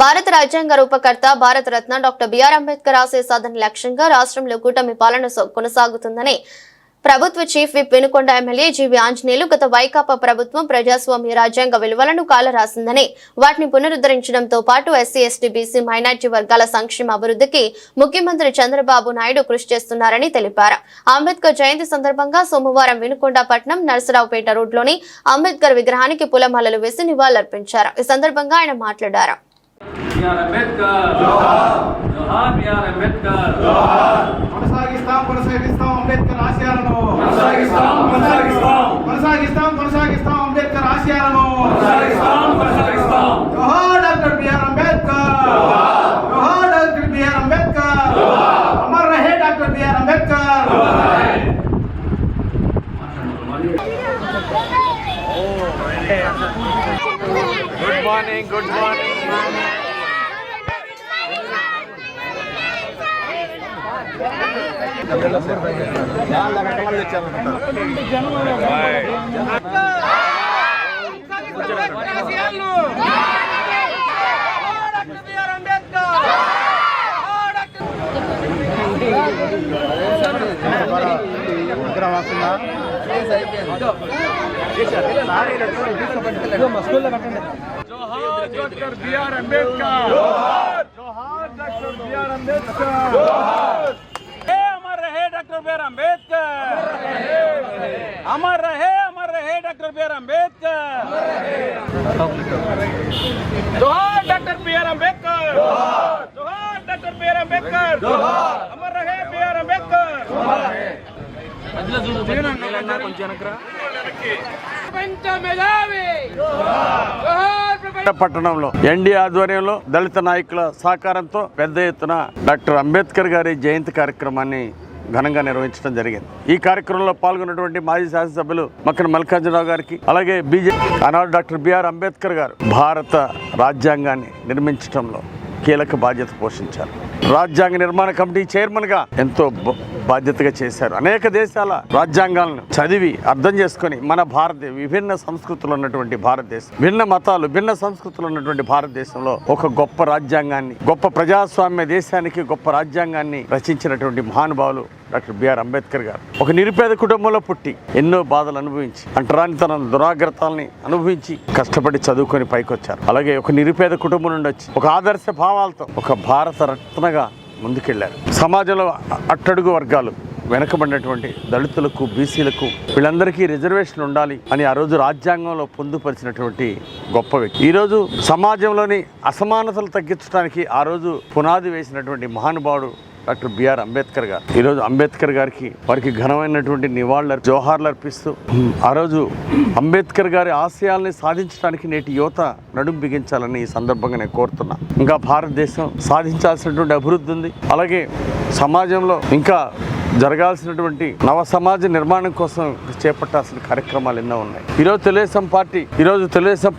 భారత రాజ్యాంగ రూపకర్త Bharat Ratna doctor B R Ambedkar ఆశయ సాధన లక్ష్యంగా రాష్ట్రంలో కూటమి పాలన కొనసాగుతుందని ప్రభుత్వ చీఫ్ విప్ వినుకొండ ఎమ్మెల్యే జీవి ఆంజనేయులు గత వైకాపా ప్రభుత్వం ప్రజాస్వామ్య రాజ్యాంగ విలువలను కాలరాసిందని వాటిని పునరుద్ధరించడంతో పాటు ఎస్సీ ఎస్టీ బీసీ మైనార్టీ వర్గాల సంక్షేమ అభివృద్ధికి ముఖ్యమంత్రి చంద్రబాబు నాయుడు కృషి చేస్తున్నారని తెలిపారు. అంబేద్కర్ జయంతి సందర్భంగా సోమవారం వినుకొండ పట్టణం నర్సరావుపేట రోడ్లోని అంబేద్కర్ విగ్రహానికి పూలమాలలు వేసి నివాళులర్పించారు. ఈ సందర్భంగా ఆయన మాట్లాడారు. అంబేద్కర్ ఆశయాలను కొనసాగిస్తాం అంబేద్కర్ ఆశయాలను జోహార్ డాక్టర్ బిఆర్ అంబేద్కర్ జోహార్ డాక్టర్ బిఆర్ అంబేద్కర్ అమర్ రహే doctor B R Ambedkar. Good morning. Doctor B R Ambedkar జోహార్ డాక్టర్ బిఆర్ అంబేద్కర్ అమర్ రహే డాక్టర్ బిఆర్ అంబేద్కర్ అమర్ రహే డాక్టర్ బిఆర్ అంబేద్కర్ జోహార్ డాక్టర్ బిఆర్ అంబేద్కర్ జోహార్ డాక్టర్ బిఆర్ అంబేద్కర్ అమర్ రహే బిఆర్ అంబేద్కర్. పట్టణంలో ఎన్డీ ఆధ్వర్యంలో దళిత నాయకుల సహకారంతో పెద్ద ఎత్తున డాక్టర్ అంబేద్కర్ గారి జయంతి కార్యక్రమాన్ని ఘనంగా నిర్వహించడం జరిగింది. ఈ కార్యక్రమంలో పాల్గొన్నటువంటి మాజీ శాసనసభ్యులు మక్కన మల్లికార్జునరావు గారికి, అలాగే బీజేపీ ఆనాడు డాక్టర్ బిఆర్ అంబేద్కర్ గారు భారత రాజ్యాంగాన్ని నిర్మించడంలో కీలక బాధ్యత పోషించారు. రాజ్యాంగ నిర్మాణ కమిటీ చైర్మన్ గా ఎంతో బాధ్యతగా చేశారు. అనేక దేశాల రాజ్యాంగాలను చదివి అర్థం చేసుకొని మన విభిన్న సంస్కృతులు ఉన్నటువంటి భారతదేశం, భిన్న మతాలు భిన్న సంస్కృతులు ఉన్నటువంటి భారతదేశంలో ఒక గొప్ప రాజ్యాంగాన్ని, గొప్ప ప్రజాస్వామ్య దేశానికి గొప్ప రాజ్యాంగాన్ని రచించినటువంటి మహానుభావులు డాక్టర్ బిఆర్ అంబేద్కర్ గారు. ఒక నిరుపేద కుటుంబంలో పుట్టి ఎన్నో బాధలు అనుభవించి, అంటరానితన దురాగ్రతాలని అనుభవించి కష్టపడి చదువుకొని పైకొచ్చారు. అలాగే ఒక నిరుపేద కుటుంబం నుండి వచ్చి ఒక ఆదర్శ భావాలతో ఒక భారత రత్నగా ముందుకెళ్లారు. సమాజంలో అట్టడుగు వర్గాలు, వెనకబడినటువంటి దళితులకు, బీసీలకు వీళ్ళందరికీ రిజర్వేషన్ ఉండాలి అని ఆ రోజు రాజ్యాంగంలో పొందుపరిచినటువంటి గొప్ప వ్యక్తి. ఈరోజు సమాజంలోని అసమానతలు తగ్గించడానికి ఆ రోజు పునాది వేసినటువంటి మహానుభావుడు డాక్టర్ బిఆర్ అంబేద్కర్ గారు. ఈరోజు అంబేద్కర్ గారికి వారికి ఘనమైనటువంటి జోహార్లు అర్పిస్తూ ఆ రోజు అంబేద్కర్ గారి ఆశయాల్ని సాధించడానికి నేటి యువత నడుం బిగించాలని ఈ సందర్భంగా నేను కోరుతున్నా. ఇంకా భారతదేశం సాధించాల్సినటువంటి అభివృద్ధి ఉంది. అలాగే సమాజంలో ఇంకా జరగాల్సినటువంటి నవ సమాజ నిర్మాణం కోసం చేపట్టాల్సిన కార్యక్రమాలు ఎన్నో ఉన్నాయి. ఈరోజు తెలుగుదేశం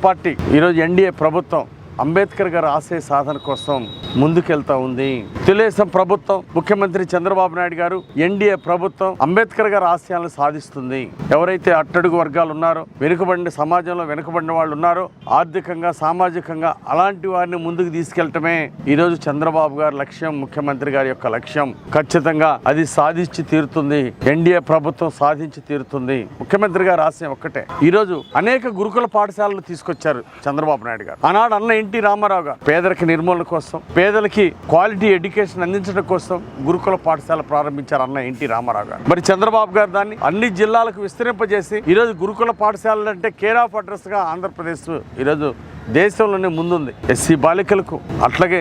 పార్టీ ఈరోజు ఎన్డీఏ ప్రభుత్వం అంబేద్కర్ గారి ఆశయ సాధన కోసం ముందుకెళ్తా ఉంది. తెలుగుదేశం ప్రభుత్వం, ముఖ్యమంత్రి చంద్రబాబు నాయుడు గారు, ఎన్డీఏ ప్రభుత్వం అంబేద్కర్ గారి ఆశయాలను సాధిస్తుంది. ఎవరైతే అట్టడుగు వర్గాలు ఉన్నారో, వెనుకబడిన సమాజంలో వెనుకబడిన వాళ్ళు ఉన్నారో, ఆర్థికంగా సామాజికంగా అలాంటి వారిని ముందుకు తీసుకెళ్లటమే ఈరోజు చంద్రబాబు గారి లక్ష్యం, ముఖ్యమంత్రి గారి యొక్క లక్ష్యం. ఖచ్చితంగా అది సాధించి తీరుతుంది. ఎన్డీఏ ప్రభుత్వం సాధించి తీరుతుంది. ముఖ్యమంత్రి గారి ఆశయం ఒక్కటే. ఈరోజు అనేక గురుకుల పాఠశాలలు తీసుకొచ్చారు చంద్రబాబు నాయుడు గారు. ఆనాడు అన్న ఎన్టీ రామారావు గారు పేదరిక నిర్మూలన కోసం, పేదలకి క్వాలిటీ ఎడ్యుకేషన్ అందించడం కోసం గురుకుల పాఠశాల ప్రారంభించారు అన్న ఎన్టీ రామారావు గారు. మరి చంద్రబాబు గారు దాన్ని అన్ని జిల్లాలకు విస్తరింపజేసి ఈరోజు గురుకుల పాఠశాలలు అంటే కేర్ ఆఫ్ అడ్రస్ గా ఆంధ్రప్రదేశ్ ఈరోజు దేశంలోనే ముందుంది. ఎస్సీ బాలికలకు, అట్లాగే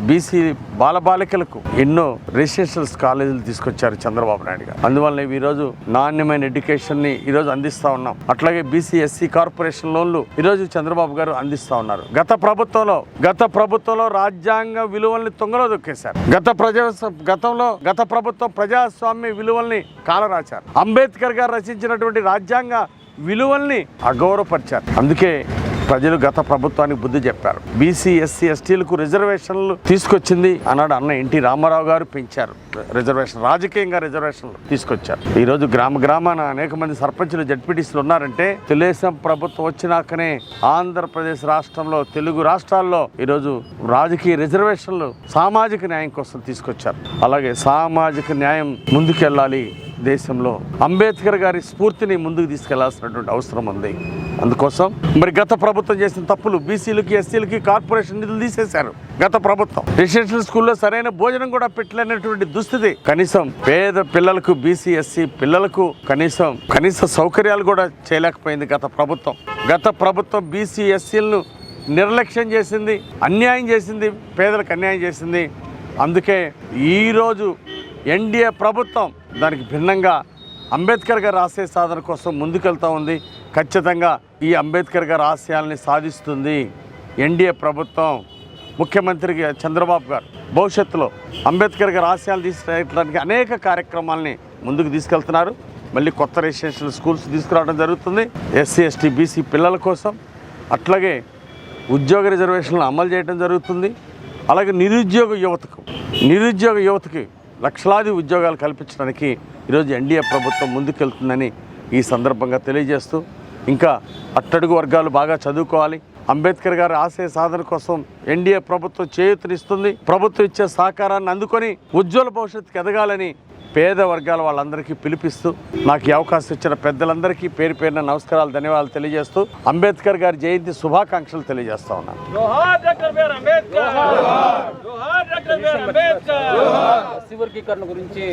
బీసీ బాలబాలికలకు ఎన్నో రెసిడెన్షియల్ కాలేజీలు తీసుకొచ్చారు చంద్రబాబు నాయుడు గారు. అందువల్ల ఈరోజు నాణ్యమైన ఎడ్యుకేషన్ ని ఈరోజు అందిస్తా ఉన్నాం. అట్లాగే బీసీ ఎస్సీ కార్పొరేషన్ లోన్లు ఈరోజు చంద్రబాబు గారు అందిస్తా ఉన్నారు. గత ప్రభుత్వంలో రాజ్యాంగ విలువల్ని తొంగలో దొక్కేశారు. గత ప్రభుత్వం ప్రజాస్వామ్య విలువల్ని కాలరాశారు. అంబేద్కర్ గారు రచించినటువంటి రాజ్యాంగ విలువల్ని అగౌరవపరిచారు. అందుకే ప్రజలు గత ప్రభుత్వానికి బుద్ధి చెప్పారు. బీసీ ఎస్సీ ఎస్టీలకు రిజర్వేషన్లు తీసుకొచ్చింది అన్నాడు అన్న ఎన్టీ రామారావు గారు. పెంచారు రిజర్వేషన్, రాజకీయంగా రిజర్వేషన్లు తీసుకొచ్చారు. ఈ రోజు గ్రామ గ్రామాన అనేక మంది సర్పంచులు జడ్పీటీసీలు ఉన్నారంటే తెలుగుదేశం ప్రభుత్వం వచ్చినాకనే ఆంధ్రప్రదేశ్ రాష్ట్రంలో తెలుగు రాష్ట్రాల్లో ఈరోజు రాజకీయ రిజర్వేషన్లు సామాజిక న్యాయం కోసం తీసుకొచ్చారు. అలాగే సామాజిక న్యాయం ముందుకెళ్ళాలి. దేశంలో అంబేద్కర్ గారి స్ఫూర్తిని ముందుకు తీసుకెళ్లాల్సినటువంటి అవసరం ఉంది. అందుకోసం మరి గత ప్రభుత్వం చేసిన తప్పులు, బీసీలకి ఎస్సీలకి కార్పొరేషన్ నిధులు తీసేశారు గత ప్రభుత్వం. రెసిడెన్షియల్ స్కూల్లో సరైన భోజనం కూడా పెట్టలేనటువంటి దుస్థితి. కనీసం పేద పిల్లలకు, బీసీ ఎస్సీ పిల్లలకు కనీస సౌకర్యాలు కూడా చేయలేకపోయింది గత ప్రభుత్వం. గత ప్రభుత్వం బీసీ ఎస్సీలను నిర్లక్ష్యం చేసింది, అన్యాయం చేసింది, పేదలకు అన్యాయం చేసింది. అందుకే ఈరోజు ఎన్డీఏ ప్రభుత్వం దానికి భిన్నంగా అంబేద్కర్ గారి ఆశయ సాధన కోసం ముందుకెళ్తూ ఉంది. ఖచ్చితంగా ఈ అంబేద్కర్ గారి ఆశయాల్ని సాధిస్తుంది ఎన్డీఏ ప్రభుత్వం. ముఖ్యమంత్రికి చంద్రబాబు గారు భవిష్యత్తులో అంబేద్కర్ గారి ఆశయాలు తీసుకురావడానికి అనేక కార్యక్రమాలని ముందుకు తీసుకెళ్తున్నారు. మళ్ళీ కొత్త రెసిడెన్షియల్ స్కూల్స్ తీసుకురావడం జరుగుతుంది ఎస్సీ ఎస్టీ బీసీ పిల్లల కోసం. అట్లాగే ఉద్యోగ రిజర్వేషన్లు అమలు చేయడం జరుగుతుంది. అలాగే నిరుద్యోగ యువతకి లక్షలాది ఉద్యోగాలు కల్పించడానికి ఈరోజు ఎన్డీఏ ప్రభుత్వం ముందుకెళ్తుందని ఈ సందర్భంగా తెలియజేస్తూ, ఇంకా అట్టడుగు వర్గాలు బాగా చదువుకోవాలి. అంబేద్కర్ గారి ఆశయ సాధన కోసం ఎన్డీఏ ప్రభుత్వం చేయూతనిస్తుంది. ప్రభుత్వం ఇచ్చే సహకారాన్ని అందుకొని ఉజ్వల భవిష్యత్తుకు ఎదగాలని పేద వర్గాల వాళ్ళందరికీ పిలిపిస్తూ, నాకు ఈ అవకాశం ఇచ్చిన పెద్దలందరికీ పేరు పేరున నమస్కారాలు, ధన్యవాదాలు తెలియజేస్తూ అంబేద్కర్ గారి జయంతి శుభాకాంక్షలు తెలియజేస్తా ఉన్నాను. వర్గీకరణ గురించి